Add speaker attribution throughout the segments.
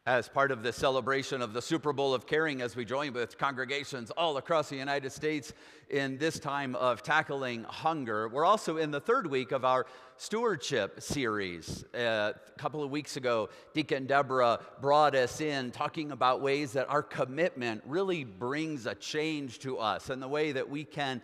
Speaker 1: As part of the celebration of the Super Bowl of Caring, as we join with congregations all across the United States in this time of tackling hunger, we're also in the third week of our stewardship series. A couple of weeks ago, Deacon Deborah brought us in talking about ways that our commitment really brings a change to us and the way that we can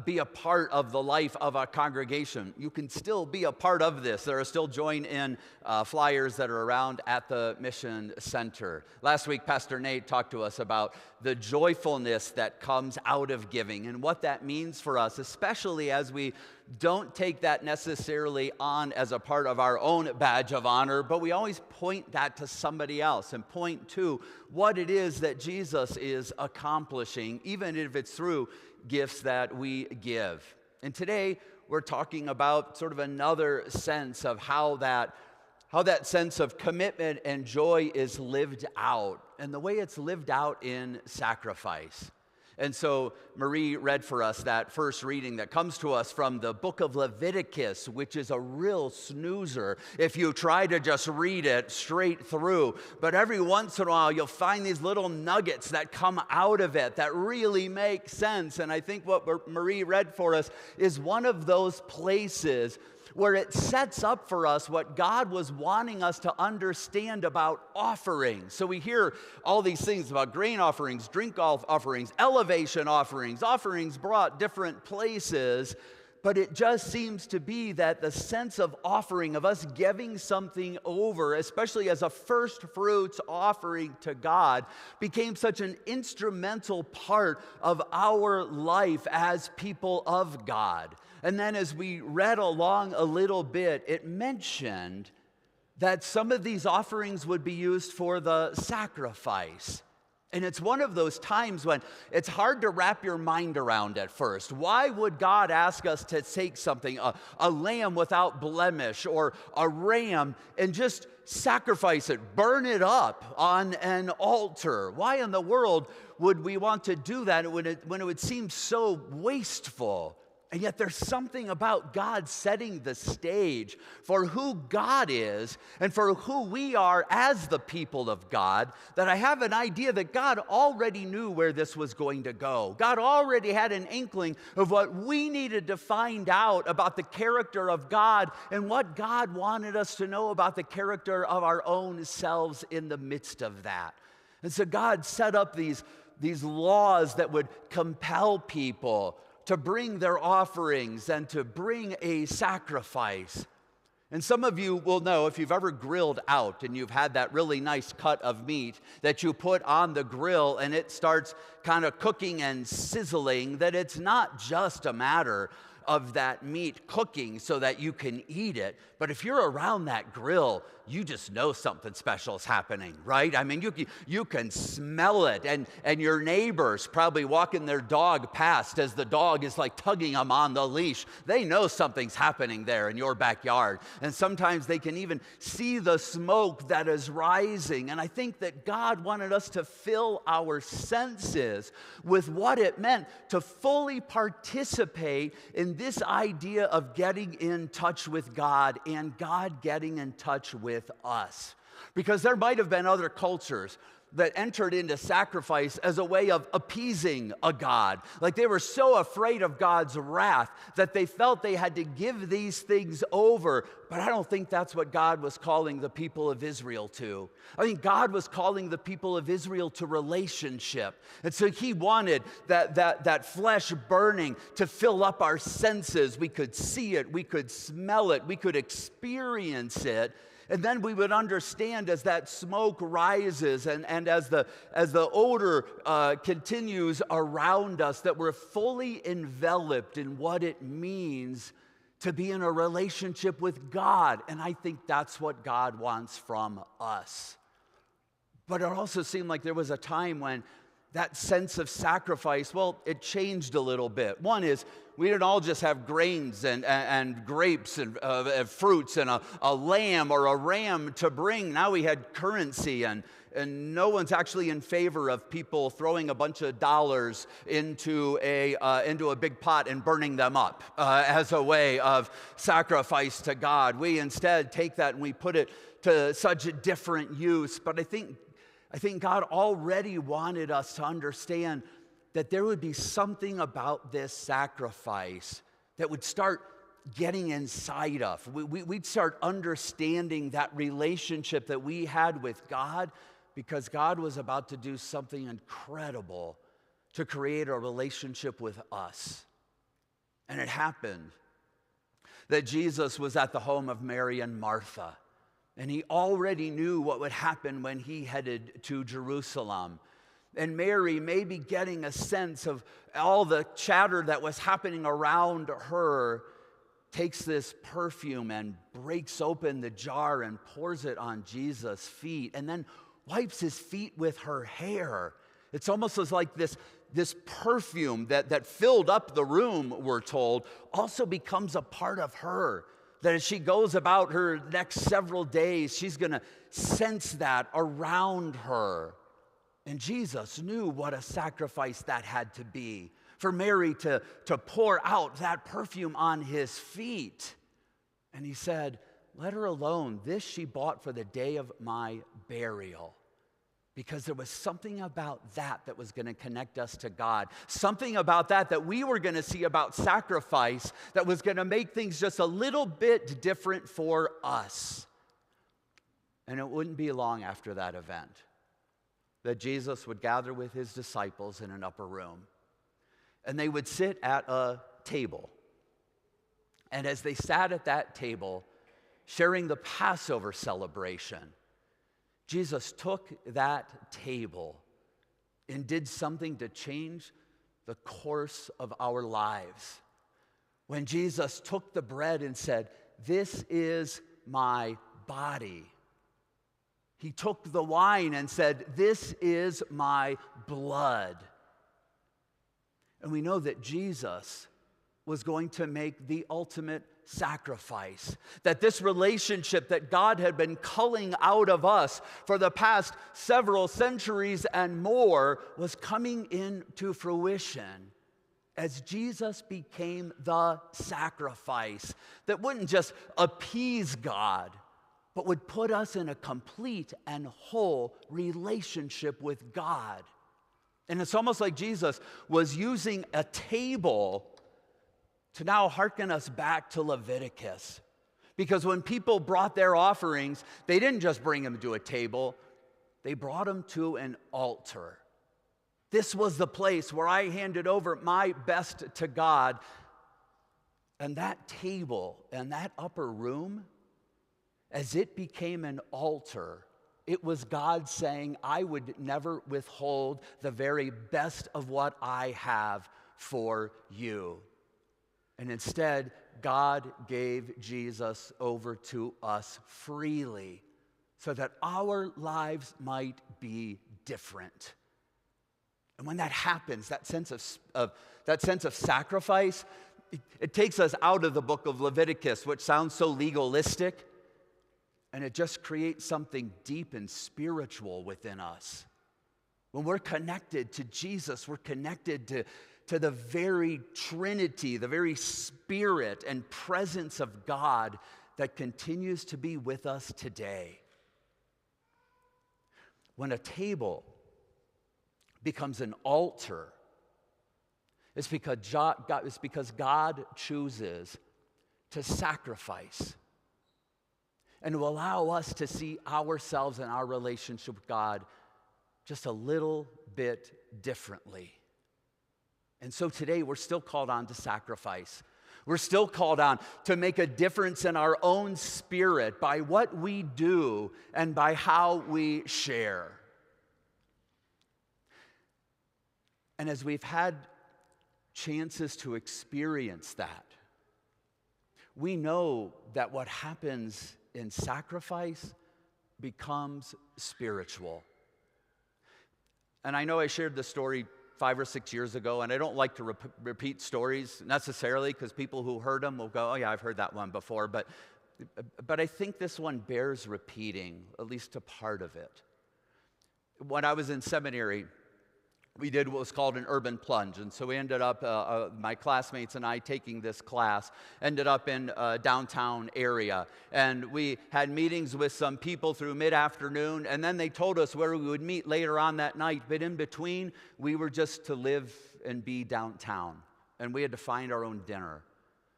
Speaker 1: be a part of the life of a congregation. You can still be a part of this. There are still join-in flyers that are around at the Mission Center. Last week, Pastor Nate talked to us about the joyfulness that comes out of giving and what that means for us, especially as we don't take that necessarily on as a part of our own badge of honor, but we always point that to somebody else and point to what it is that Jesus is accomplishing, even if it's through gifts that we give. And today we're talking about sort of another sense of how that sense of commitment and joy is lived out, and the way it's lived out in sacrifice. And so Marie read for us that first reading that comes to us from the book of Leviticus, which is a real snoozer if you try to just read it straight through. But every once in a while, you'll find these little nuggets that come out of it that really make sense. And I think what Marie read for us is one of those places where it sets up for us what God was wanting us to understand about offerings. So we hear all these things about grain offerings, drink offerings, elevation offerings, offerings brought different places, but it just seems to be that the sense of offering, of us giving something over, especially as a first fruits offering to God, became such an instrumental part of our life as people of God. And then as we read along a little bit, it mentioned that some of these offerings would be used for the sacrifice. And it's one of those times when it's hard to wrap your mind around at first. Why would God ask us to take something, a lamb without blemish or a ram, and just sacrifice it, burn it up on an altar? Why in the world would we want to do that when it would seem so wasteful? And yet there's something about God setting the stage for who God is and for who we are as the people of God, that I have an idea that God already knew where this was going to go. God already had an inkling of what we needed to find out about the character of God and what God wanted us to know about the character of our own selves in the midst of that. And so God set up these laws that would compel people to bring their offerings and to bring a sacrifice. And some of you will know, if you've ever grilled out and you've had that really nice cut of meat that you put on the grill and it starts kind of cooking and sizzling, that it's not just a matter of that meat cooking so that you can eat it, but if you're around that grill, you just know something special is happening, right? I mean, you can smell it, and your neighbors probably walking their dog past as the dog is like tugging them on the leash. They know something's happening there in your backyard, and sometimes they can even see the smoke that is rising. And I think that God wanted us to fill our senses with what it meant to fully participate in this idea of getting in touch with God and God getting in touch with us. Because there might have been other cultures that entered into sacrifice as a way of appeasing a God. Like they were so afraid of God's wrath that they felt they had to give these things over. But I don't think that's what God was calling the people of Israel to. I think God was calling the people of Israel to relationship. And so he wanted that flesh burning to fill up our senses. We could see it, we could smell it, we could experience it. And then we would understand as that smoke rises and as the odor continues around us, that we're fully enveloped in what it means to be in a relationship with God. And I think that's what God wants from us. But it also seemed like there was a time when that sense of sacrifice, well, it changed a little bit. One is, we didn't all just have grains and grapes and fruits and a lamb or a ram to bring. Now we had currency, and no one's actually in favor of people throwing a bunch of dollars into a big pot and burning them up as a way of sacrifice to God. We instead take that and we put it to such a different use. But I think God already wanted us to understand that there would be something about this sacrifice that would start getting inside of. We'd start understanding that relationship that we had with God, because God was about to do something incredible to create a relationship with us. And it happened that Jesus was at the home of Mary and Martha, and he already knew what would happen when he headed to Jerusalem. And Mary, maybe getting a sense of all the chatter that was happening around her, takes this perfume and breaks open the jar and pours it on Jesus' feet, and then wipes his feet with her hair. It's almost as like this perfume that filled up the room, we're told, also becomes a part of her. That as she goes about her next several days, she's going to sense that around her. And Jesus knew what a sacrifice that had to be, for Mary to pour out that perfume on his feet. And he said, "Let her alone. This she bought for the day of my burial." Because there was something about that was going to connect us to God. Something about that we were going to see about sacrifice that was going to make things just a little bit different for us. And it wouldn't be long after that event that Jesus would gather with his disciples in an upper room. And they would sit at a table. And as they sat at that table, sharing the Passover celebration, Jesus took that table and did something to change the course of our lives. When Jesus took the bread and said, "This is my body." He took the wine and said, "This is my blood." And we know that Jesus was going to make the ultimate sacrifice. That this relationship that God had been culling out of us for the past several centuries and more was coming into fruition as Jesus became the sacrifice that wouldn't just appease God, but would put us in a complete and whole relationship with God. And it's almost like Jesus was using a table to now hearken us back to Leviticus. Because when people brought their offerings, they didn't just bring them to a table, they brought them to an altar. This was the place where I handed over my best to God. And that table and that upper room, as it became an altar, it was God saying, "I would never withhold the very best of what I have for you." And instead, God gave Jesus over to us freely so that our lives might be different. And when that happens, that sense of sacrifice, it takes us out of the book of Leviticus, which sounds so legalistic, and it just creates something deep and spiritual within us. When we're connected to Jesus, we're connected to the very Trinity, the very Spirit and presence of God that continues to be with us today. When a table becomes an altar, it's because God chooses to sacrifice and to allow us to see ourselves and our relationship with God just a little bit differently. And so today we're still called on to sacrifice. We're still called on to make a difference in our own spirit by what we do and by how we share. And as we've had chances to experience that, we know that what happens in sacrifice becomes spiritual. And I know I shared this story 5 or 6 years ago, and I don't like to repeat stories necessarily because people who heard them will go, "Oh yeah, I've heard that one before," but I think this one bears repeating, at least a part of it. When I was in seminary, we did what was called an urban plunge. And so we ended up, my classmates and I taking this class, ended up in a downtown area. And we had meetings with some people through mid-afternoon, and then they told us where we would meet later on that night. But in between, we were just to live and be downtown. And we had to find our own dinner.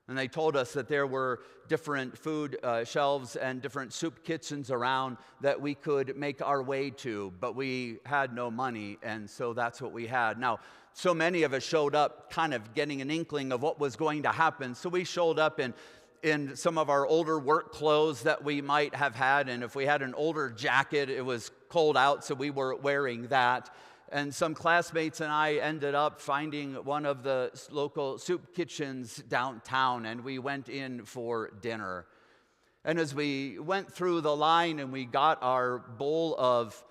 Speaker 1: And they told us that there were different food shelves and different soup kitchens around that we could make our way to, but we had no money, and so that's what we had. Now, so many of us showed up kind of getting an inkling of what was going to happen, so we showed up in some of our older work clothes that we might have had, and if we had an older jacket, it was cold out, so we were wearing that. And some classmates and I ended up finding one of the local soup kitchens downtown, and we went in for dinner. And as we went through the line and we got our bowl of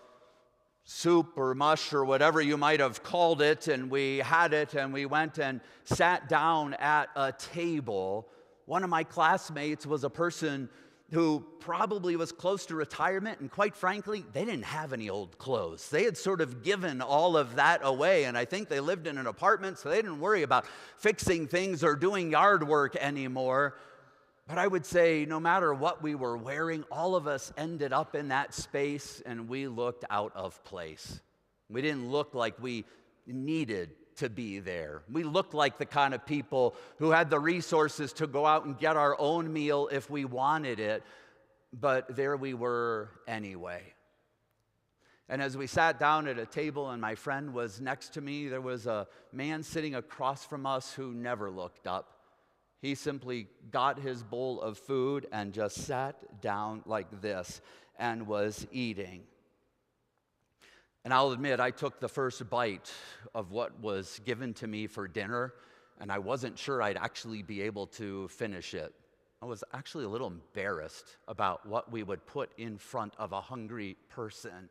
Speaker 1: soup or mush or whatever you might have called it, and we had it, and we went and sat down at a table, one of my classmates was a person who probably was close to retirement, and quite frankly, they didn't have any old clothes. They had sort of given all of that away, and I think they lived in an apartment, so they didn't worry about fixing things or doing yard work anymore. But I would say no matter what we were wearing, all of us ended up in that space, and we looked out of place. We didn't look like we needed to be there. We looked like the kind of people who had the resources to go out and get our own meal if we wanted it, but there we were anyway. And as we sat down at a table and my friend was next to me, there was a man sitting across from us who never looked up. He simply got his bowl of food and just sat down like this and was eating. And I'll admit, I took the first bite of what was given to me for dinner, and I wasn't sure I'd actually be able to finish it. I was actually a little embarrassed about what we would put in front of a hungry person.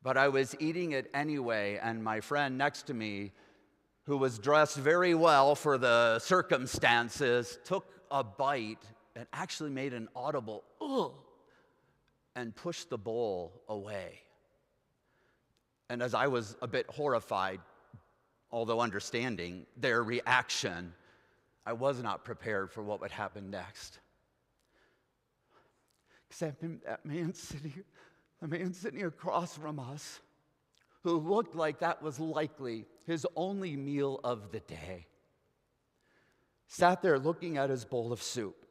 Speaker 1: But I was eating it anyway, and my friend next to me, who was dressed very well for the circumstances, took a bite and actually made an audible ugh and pushed the bowl away. And as I was a bit horrified, although understanding their reaction, I was not prepared for what would happen next. Because that man sitting across from us, who looked like that was likely his only meal of the day, sat there looking at his bowl of soup.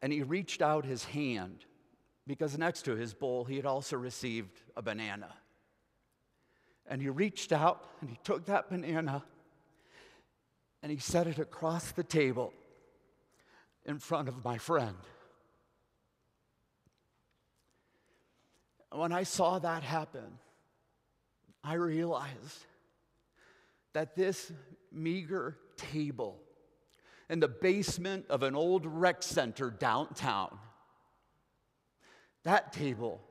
Speaker 1: And he reached out his hand, because next to his bowl, he had also received a banana. And he reached out and he took that banana and he set it across the table in front of my friend. When I saw that happen, I realized that this meager table in the basement of an old rec center downtown, that table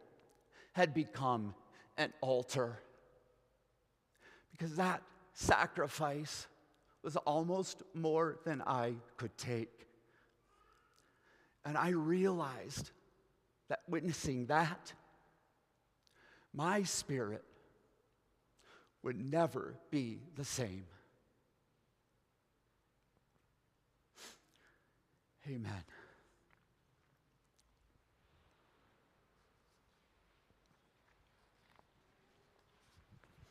Speaker 1: had become an altar, because that sacrifice was almost more than I could take. And I realized that witnessing that, my spirit would never be the same. Amen.